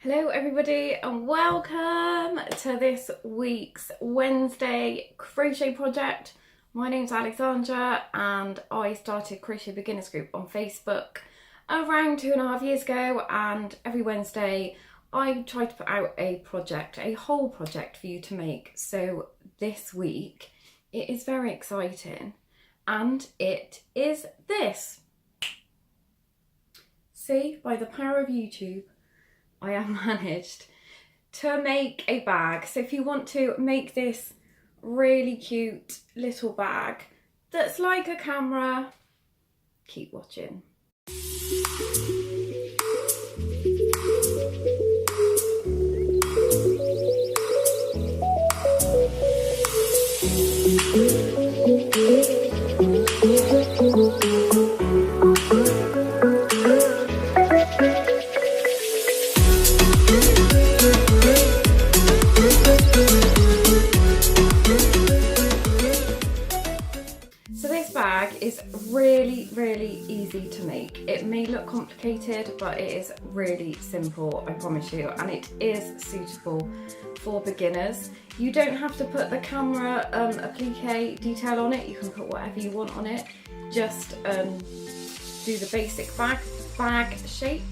Hello everybody and welcome to this week's Wednesday crochet project. My name's Alexandra and I started Crochet Beginners Group on Facebook around 2.5 years ago, and every Wednesday I try to put out a project, a whole project for you to make. So this week it is very exciting and it is this. See, by the power of YouTube, I have managed to make a bag. So if you want to make this really cute little bag that's like a camera, keep watching. Really easy to make. It may look complicated, but it is really simple, I promise you, and it is suitable for beginners. You don't have to put the camera applique detail on it. You can put whatever you want on it. Just do the basic bag shape.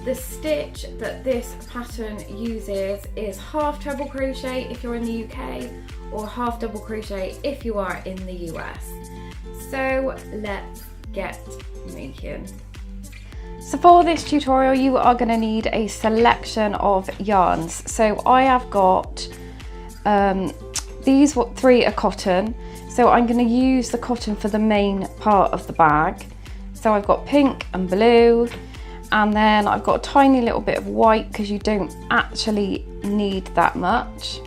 The stitch that this pattern uses is half treble crochet if you're in the UK, or half double crochet if you are in the US. So let's get making. So for this tutorial you are going to need a selection of yarns. So I have got these three are cotton, so I'm going to use the cotton for the main part of the bag. So I've got pink and blue, and then I've got a tiny little bit of white because you don't actually need that much.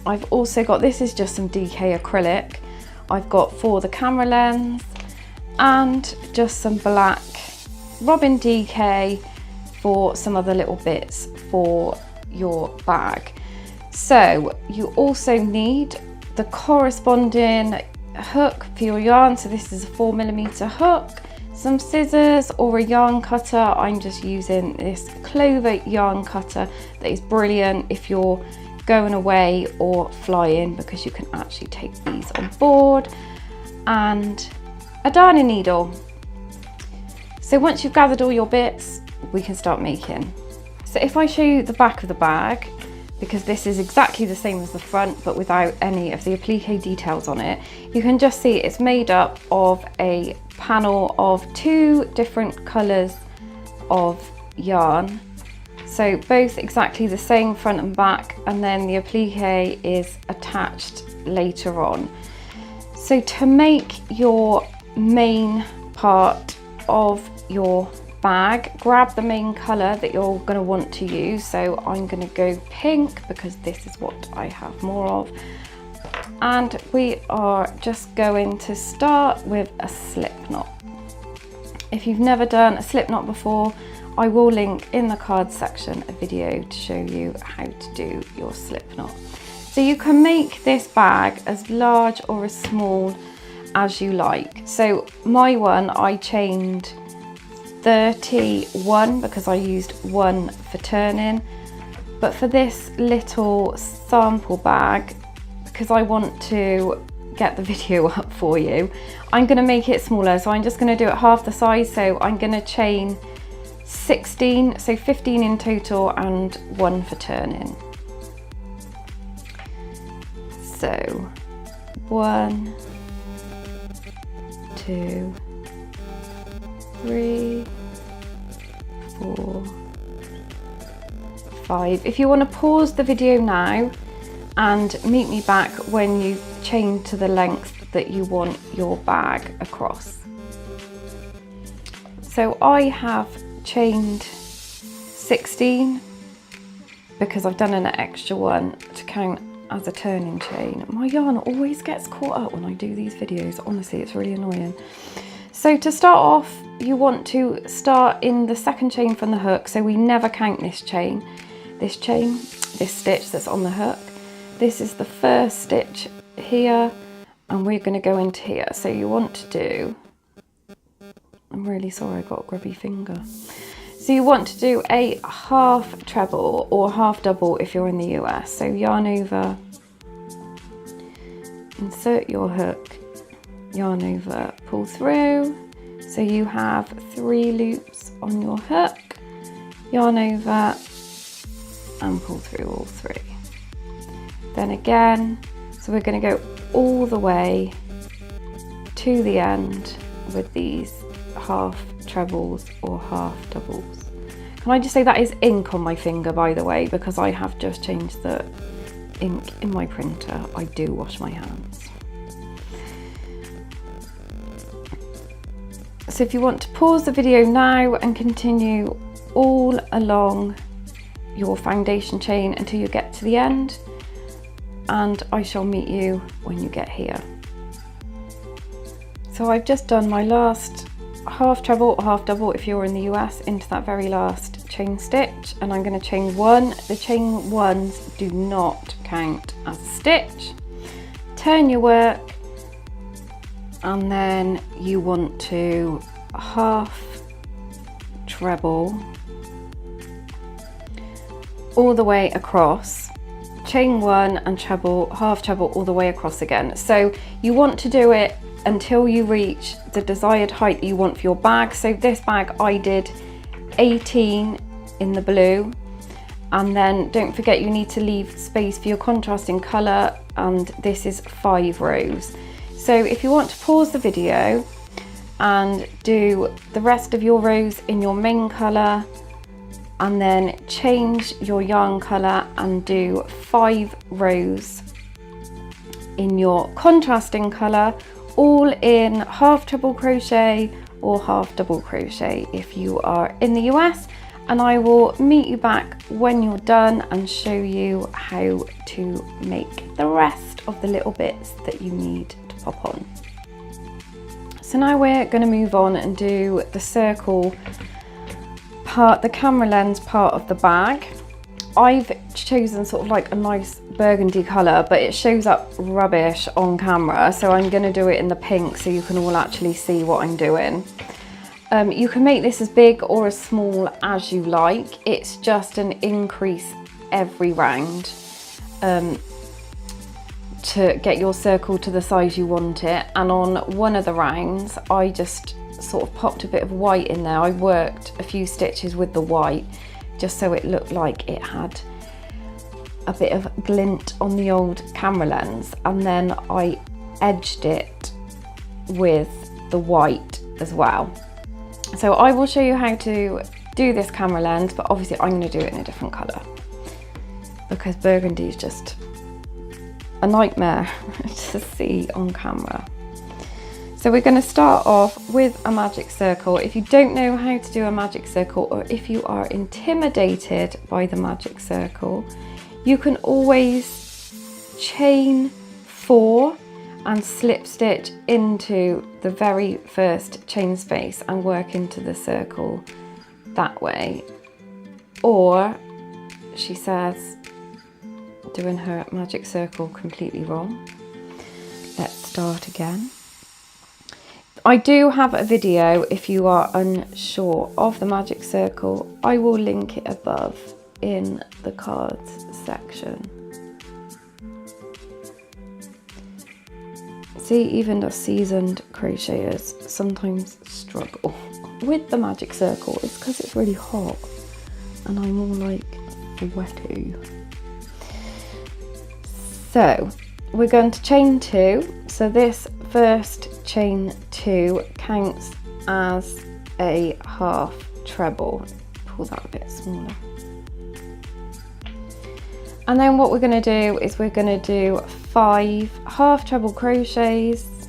I've also got, this is just some DK acrylic. I've got for the camera lens, and just some black Robin DK for some other little bits for your bag. So you also need the corresponding hook for your yarn. So this is a 4mm hook, some scissors or a yarn cutter. I'm just using this Clover yarn cutter that is brilliant if you're going away or flying, because you can actually take these on board, and a darning needle. So once you've gathered all your bits, we can start making. So if I show you the back of the bag, because this is exactly the same as the front but without any of the applique details on it, you can just see it's made up of a panel of two different colours of yarn. So both exactly the same front and back, and then the applique is attached later on. So to make your main part of your bag, grab the main colour that you're going to want to use. So I'm going to go pink because this is what I have more of. And we are just going to start with a slip knot. If you've never done a slip knot before, I will link in the cards section a video to show you how to do your slip knot. So you can make this bag as large or as small as you like. So my one, I chained 31 because I used one for turning. But for this little sample bag, because I want to get the video up for you, I'm going to make it smaller. So I'm just going to do it half the size. So I'm going to chain 16, so 15 in total, and one for turning. So 1, 2, 3, 4, 5. If you want to pause the video now and meet me back when you've chained to the length that you want your bag across. So I have chained 16 because I've done an extra one to count as a turning chain. My yarn always gets caught up when I do these videos, honestly, it's really annoying. So to start off, you want to start in the second chain from the hook, so we never count this stitch that's on the hook. This is the first stitch here, and we're going to go into here. So you want to do, I'm really sorry I got a grubby finger. So you want to do a half treble or half double if you're in the US. So yarn over, insert your hook, yarn over, pull through. So you have 3 loops on your hook, yarn over and pull through all 3. Then again, so we're going to go all the way to the end with these half trebles or half doubles. Can I just say that is ink on my finger, by the way, because I have just changed the ink in my printer. I do wash my hands. So if you want to pause the video now and continue all along your foundation chain until you get to the end, and I shall meet you when you get here. So I've just done my last half treble or half double if you're in the US into that very last chain stitch, and I'm going to chain 1. The chain 1s do not count as a stitch. Turn your work, and then you want to half treble all the way across, chain 1 and treble, half treble all the way across again. So you want to do it until you reach the desired height that you want for your bag. So this bag I did 18 in the blue, and then don't forget you need to leave space for your contrasting colour, and this is 5 rows. So if you want to pause the video and do the rest of your rows in your main colour, and then change your yarn colour and do 5 rows in your contrasting colour, all in half treble crochet or half double crochet if you are in the US, and I will meet you back when you're done and show you how to make the rest of the little bits that you need to pop on. So now we're going to move on and do the circle part, the camera lens part of the bag. I've chosen sort of like a nice burgundy colour, but it shows up rubbish on camera, so I'm going to do it in the pink so you can all actually see what I'm doing. You can make this as big or as small as you like. It's just an increase every round to get your circle to the size you want it. And on one of the rounds I just sort of popped a bit of white in there. I worked a few stitches with the white just so it looked like it had a bit of glint on the old camera lens, and then I edged it with the white as well. So I will show you how to do this camera lens, but obviously I'm going to do it in a different colour because burgundy is just a nightmare to see on camera. So we're going to start off with a magic circle. If you don't know how to do a magic circle, or if you are intimidated by the magic circle, you can always chain 4 and slip stitch into the very first chain space and work into the circle that way. Or, she says, doing her magic circle completely wrong. Let's start again. I do have a video if you are unsure of the magic circle. I will link it above in the cards section. See, even the seasoned crocheters sometimes struggle with the magic circle. It's because it's really hot and I'm all like sweaty. So we're going to chain 2. So this first chain 2 counts as a half treble. Pull that a bit smaller. And then what we're going to do is we're going to do 5 half treble crochets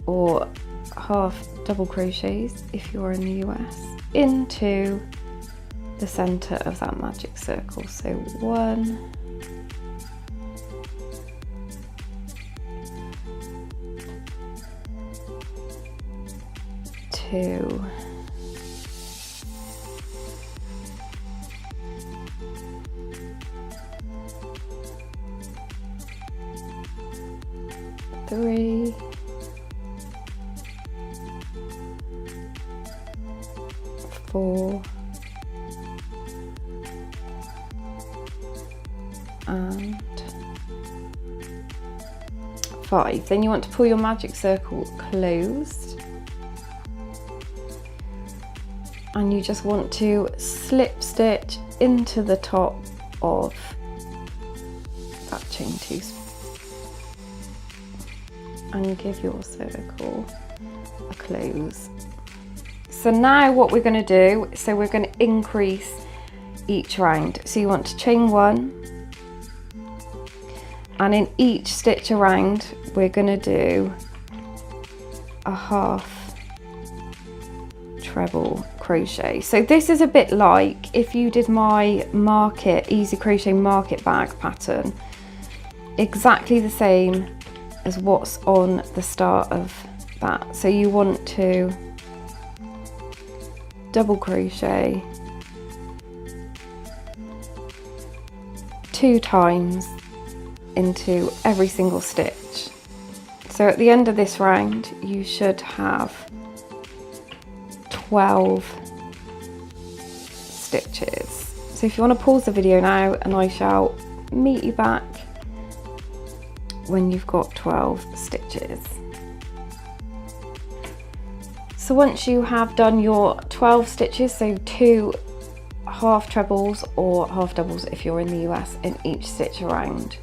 or half double crochets if you're in the US into the center of that magic circle. So 1, 2, 3, 4, and 5. Then you want to pull your magic circle closed, and you just want to slip stitch into the top of that chain 2 and give your circle a close. So now what we're going to do, so we're going to increase each round. So you want to chain 1, and in each stitch around we're going to do a half treble crochet. So this is a bit like if you did my market easy crochet market bag pattern, exactly the same as what's on the start of that. So you want to double crochet 2 times into every single stitch. So at the end of this round you should have 12 stitches. So if you want to pause the video now, and I shall meet you back when you've got 12 stitches. So once you have done your 12 stitches, so 2 half trebles or half doubles if you're in the US in each stitch around,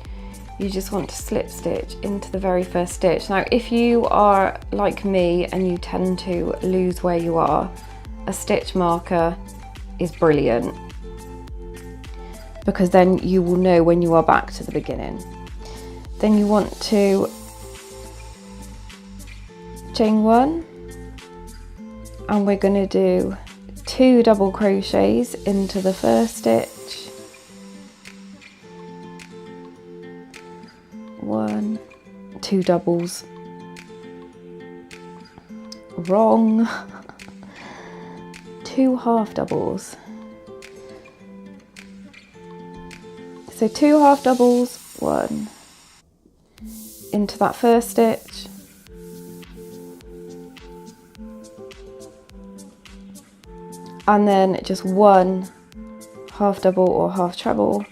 you just want to slip stitch into the very first stitch. Now if you are like me and you tend to lose where you are, a stitch marker is brilliant, because then you will know when you are back to the beginning. Then you want to chain 1, and we're going to do 2 double crochets into the first stitch, 1, 2 doubles, wrong, 2 half doubles. So 2 half doubles, 1 into that first stitch, and then just 1 half double or half treble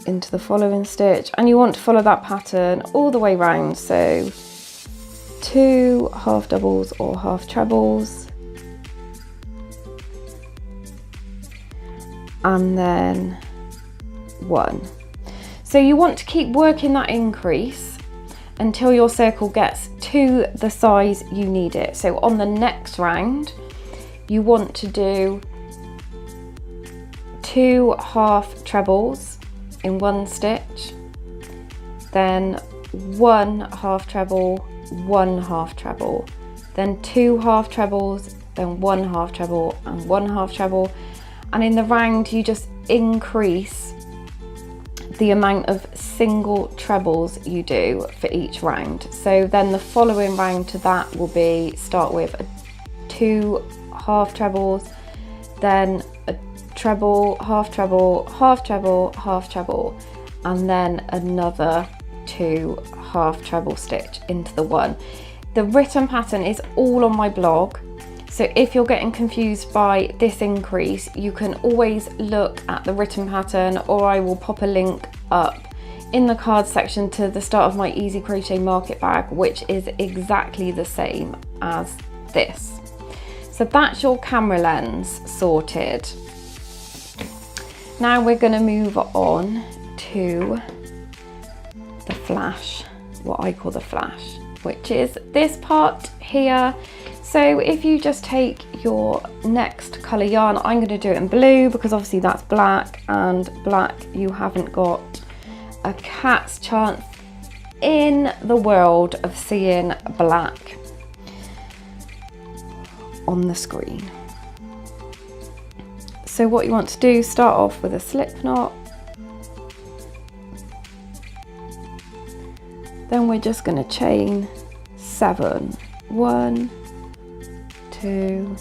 into the following stitch, and you want to follow that pattern all the way round. So 2 half doubles or half trebles, and then 1. So you want to keep working that increase until your circle gets to the size you need it. So on the next round you want to do 2 half trebles in 1 stitch, then 1 half treble, 1 half treble, then 2 half trebles, then 1 half treble and 1 half treble, and in the round you just increase the amount of single trebles you do for each round. So then the following round to that will be, start with 2 half trebles, then a treble, half treble, half treble, half treble, and then another 2 half treble stitch into the 1. The written pattern is all on my blog, so if you're getting confused by this increase, you can always look at the written pattern, or I will pop a link up in the cards section to the start of my easy crochet market bag, which is exactly the same as this. So that's your camera lens sorted. Now we're going to move on to the flash, what I call the flash, which is this part here. So if you just take your next colour yarn, I'm going to do it in blue because obviously that's black, and black you haven't got a cat's chance in the world of seeing black on the screen. So what you want to do, start off with a slip knot, then we're just going to chain 7, 1, 2,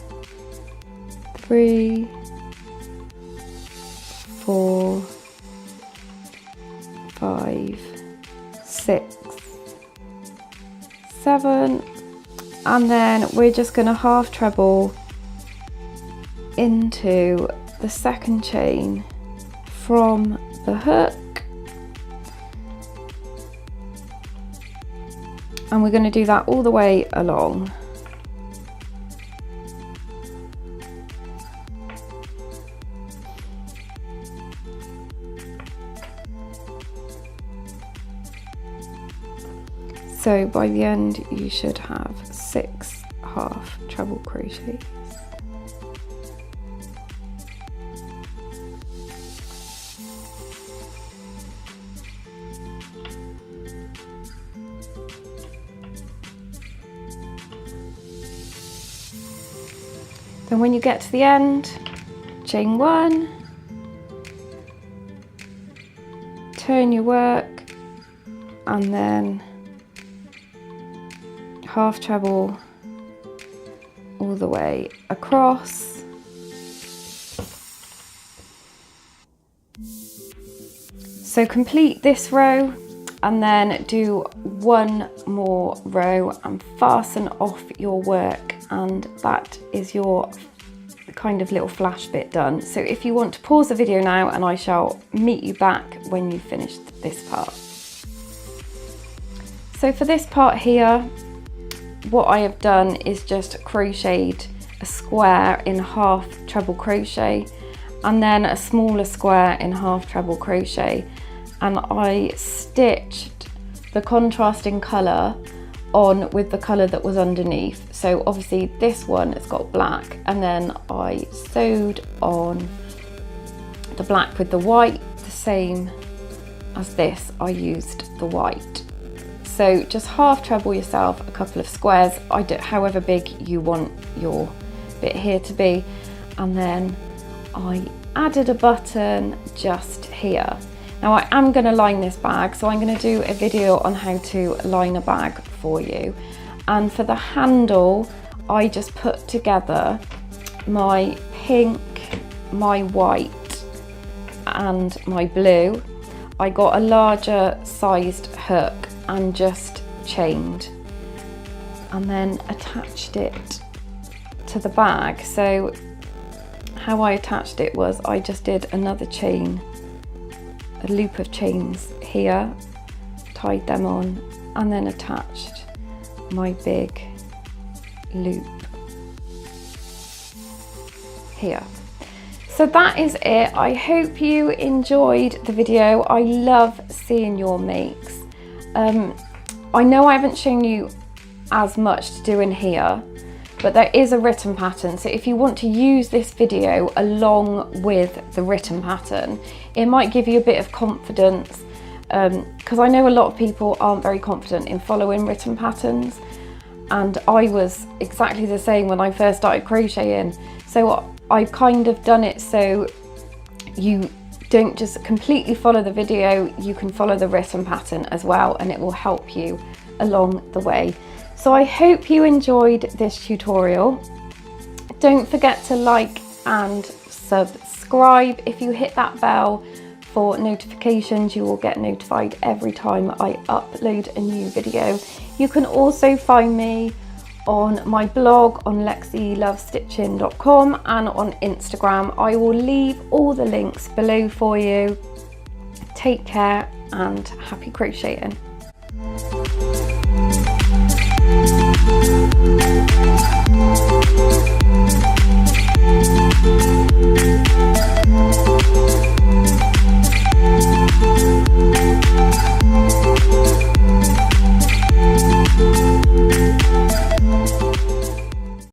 3, 4, 5, 6, 7, and then we're just going to half treble into the second chain from the hook, and we're going to do that all the way along. So by the end you should have 6 half treble crochets. Then when you get to the end, chain 1, turn your work, and then half treble all the way across. So complete this row and then do one more row and fasten off your work, and that is your kind of little flash bit done. So if you want to pause the video now, and I shall meet you back when you've finished this part. So for this part here, what I have done is just crocheted a square in half treble crochet and then a smaller square in half treble crochet, and I stitched the contrasting colour on with the colour that was underneath. So obviously this one has got black, and then I sewed on the black with the white, the same as this, I used the white. So just half treble yourself a couple of squares, however big you want your bit here to be, and then I added a button just here. Now I am going to line this bag, so I'm going to do a video on how to line a bag for you. And for the handle, I just put together my pink, my white and my blue. I got a larger sized hook and just chained and then attached it to the bag. So how I attached it was I just did another chain, a loop of chains here, tied them on, and then attached my big loop here. So that is it. I hope you enjoyed the video. I love seeing your makes. I know I haven't shown you as much to do in here, but there is a written pattern. So if you want to use this video along with the written pattern, it might give you a bit of confidence, because I know a lot of people aren't very confident in following written patterns, and I was exactly the same when I first started crocheting. So I've kind of done it so you don't just completely follow the video, you can follow the written pattern as well, and it will help you along the way. So I hope you enjoyed this tutorial. Don't forget to like and subscribe. If you hit that bell for notifications, you will get notified every time I upload a new video. You can also find me on my blog on lexilovestitching.com and on Instagram. I will leave all the links below for you. Take care and happy crocheting. Thank you.